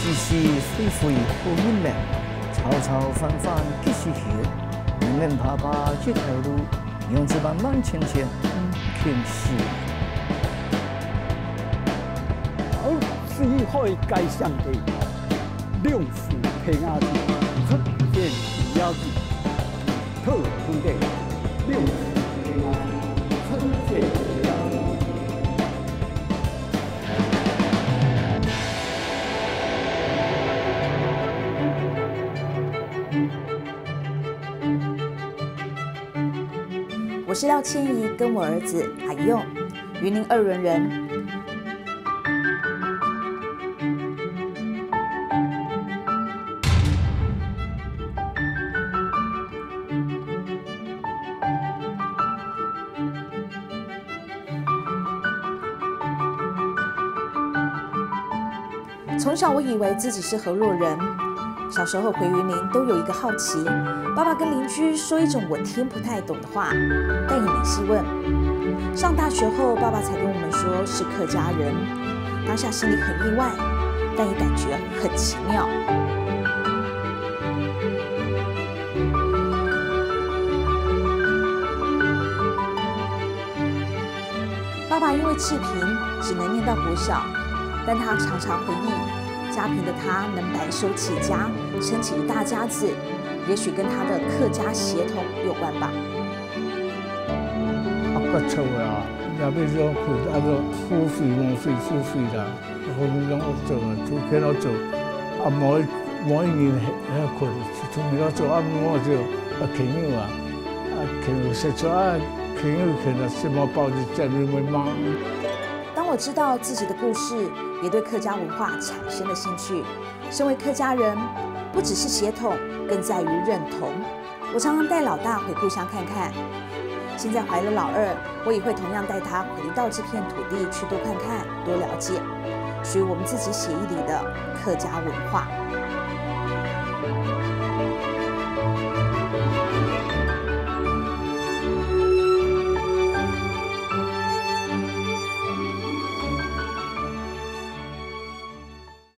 时时岁岁好阴凉，吵吵翻翻几时休？人人爬爬这条路，样子慢慢浅浅，偏是。好水海街上地，两树平阿子，出现不要紧，特土地，两树平阿子，出现不要紧。我是廖倩怡，跟我儿子海用，云林二仑人。从小我以为自己是河洛人，小时候回云林都有一个好奇，爸爸跟邻居说一种我听不太懂的话，但也没细问。上大学后，爸爸才跟我们说是客家人，当下心里很意外，但也感觉很奇妙。爸爸因为赤贫，只能念到国小，但他常常回忆，家贫的他能白手起家，撑起一大家子，也许跟他的客家血统有关吧。不错啦，也要种付付费啦，好拢要做啊，做起来做，每一年遐困，从那做我就朋友朋友说出朋友什么包就在那边骂。当我知道自己的故事，也对客家文化产生了兴趣。身为客家人，不只是血统，更在于认同。我常常带老大回故乡看看。现在怀了老二，我也会同样带他回到这片土地去多看看、多了解，属于我们自己血液里的客家文化。